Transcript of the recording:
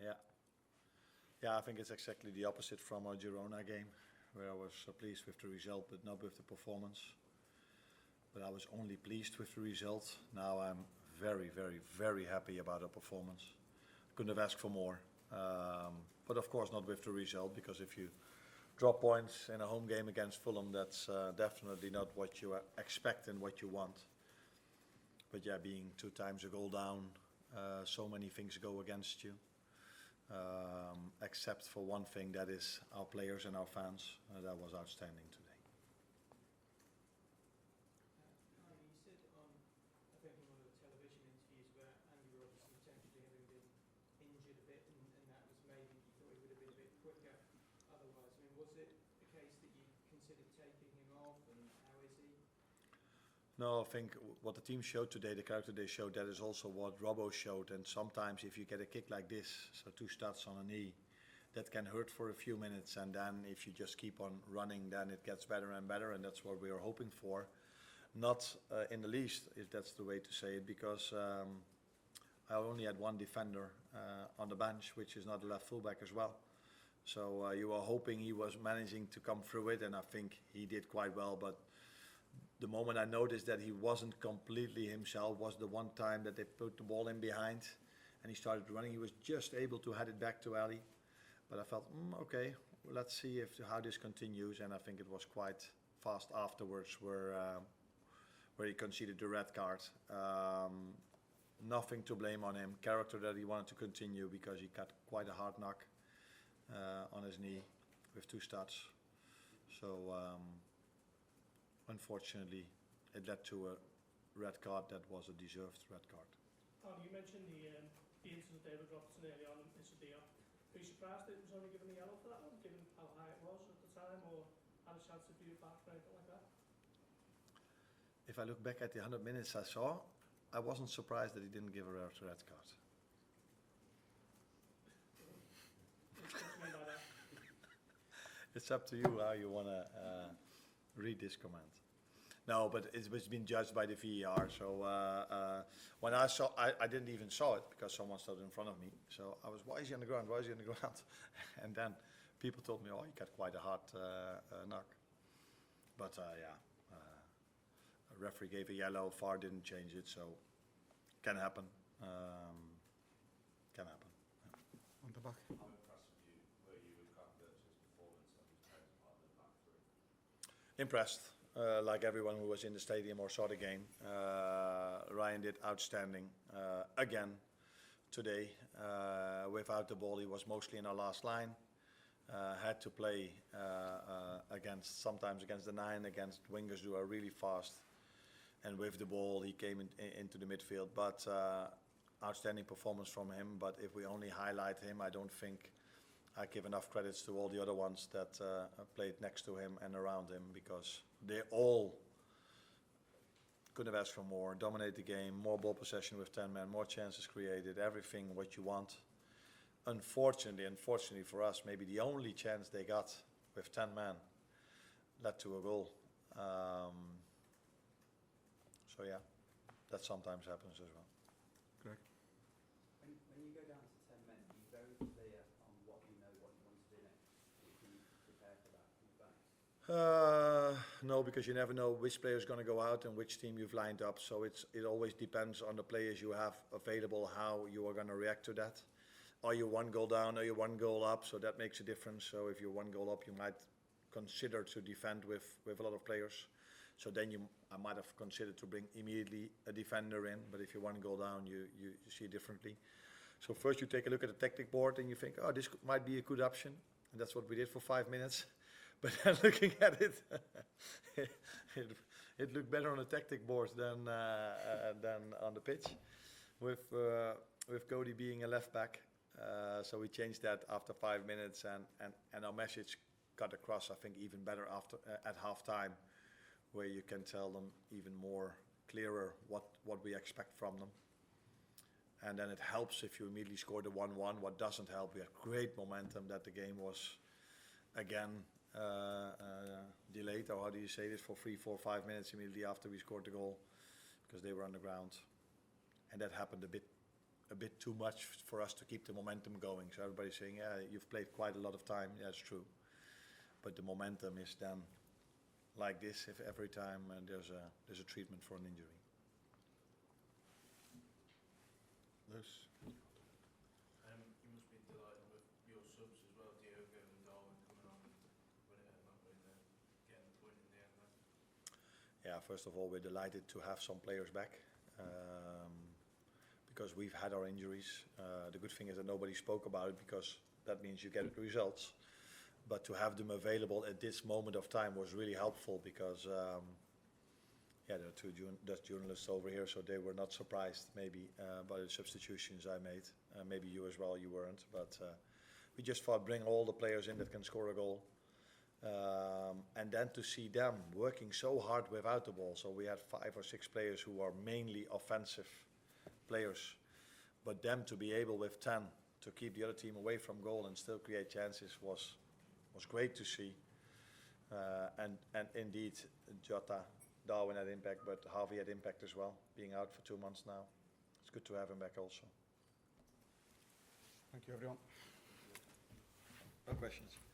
Yeah. Yeah, I think it's exactly the opposite from our Girona game, where I was pleased with the result, but not with the performance. But I was only pleased with the result. Now I'm very, very, very happy about our performance. Couldn't have asked for more. But of course not with the result, because if you drop points in a home game against Fulham, that's definitely not what you expect and what you want. But yeah, being 2 times a goal down, so many things go against you. Except for one thing, that is our players and our fans. That was outstanding today. You said on, I think in one of the television interviews where Andy were obviously potentially having been injured a bit, and that was maybe you thought he would have been a bit quicker otherwise. I mean, was it the case that you considered taking him off, and how is he? No, I think what the team showed today, the character they showed, that is also what Robbo showed. And sometimes if you get a kick like this, so 2 studs on a knee, that can hurt for a few minutes. And then if you just keep on running, then it gets better and better. And that's what we are hoping for. Not in the least, if that's the way to say it, because I only had 1 defender on the bench, which is not a left fullback as well. So you were hoping he was managing to come through it, and I think he did quite well. But the moment I noticed that he wasn't completely himself was the one time that they put the ball in behind and he started running. He was just able to head it back to Ali. But I felt, okay, let's see how this continues. And I think it was quite fast afterwards where he conceded the red card. Nothing to blame on him. Character that he wanted to continue, because he got quite a hard knock on his knee with 2 studs. So unfortunately, it led to a red card that was a deserved red card. Arne, you mentioned the incident David Robertson early on in Sevilla. Are you surprised that it was only given a yellow for that one, given how high it was at the time, or had a chance to view it back or anything like that? If I look back at the 100 minutes I saw, I wasn't surprised that he didn't give a red card. What do you mean by that? It's up to you how you want to read this comment. No, but it's been judged by the VAR. So when I saw, I didn't even saw it because someone stood in front of me. So I was, why is he on the ground? Why is he on the ground? And then people told me, oh, he got quite a hard knock. But a referee gave a yellow. VAR didn't change it, so can happen. Can happen. On the back. How impressed were you with Krakowic's performance and his part of the back three? Impressed, like everyone who was in the stadium or saw the game. Ryan did outstanding again today. Without the ball, he was mostly in our last line. Had to play sometimes against the 9, against wingers who are really fast. And with the ball, he came into the midfield. But outstanding performance from him. But if we only highlight him, I don't think I give enough credits to all the other ones that played next to him and around him, because they all couldn't have asked for more. Dominate the game, more ball possession with 10 men, more chances created, everything what you want. Unfortunately for us, maybe the only chance they got with 10 men led to a goal. So yeah, that sometimes happens as well. Correct. When you go down to 10 men, are you very clear on what you know, what you want to do next? Can you prepare for that? No, because you never know which player is going to go out and which team you've lined up. So it always depends on the players you have available, how you are going to react to that. Are you 1 goal down? Are you 1 goal up? So that makes a difference. So if you're 1 goal up, you might consider to defend with a lot of players. So then I might have considered to bring immediately a defender in. But if you're 1 goal down, you see it differently. So first you take a look at the tactic board and you think, oh, this might be a good option. And that's what we did for 5 minutes. But then looking at it, it looked better on the tactic board than on the pitch, with Cody being a left back. So we changed that after 5 minutes, and our message got across, I think, even better after at half time, where you can tell them even more clearer what we expect from them. And then it helps if you immediately score the 1-1. What doesn't help, we had great momentum that the game was again delayed, or how do you say this, for 3, 4, 5 minutes immediately after we scored the goal, because they were on the ground. And that happened a bit a bit too much for us to keep the momentum going. So everybody's saying, yeah, you've played quite a lot of time. Yeah, it's true. But the momentum is then like this if every time there's a treatment for an injury. Loose. You must be delighted with your subs as well, Diogo and Darwin coming on and getting the point in the end then. Yeah, first of all, we're delighted to have some players back because we've had our injuries. The good thing is that nobody spoke about it because that means you get results. But to have them available at this moment of time was really helpful because there are two Dutch journalists over here, so they were not surprised maybe by the substitutions I made. Maybe you as well, you weren't. But we just thought bring all the players in that can score a goal. And then to see them working so hard without the ball. So we had 5 or 6 players who are mainly offensive players. But them to be able with 10 to keep the other team away from goal and still create chances was great to see. And indeed, Jota, Darwin had impact, but Harvey had impact as well, being out for 2 months now. It's good to have him back also. Thank you, everyone. No questions.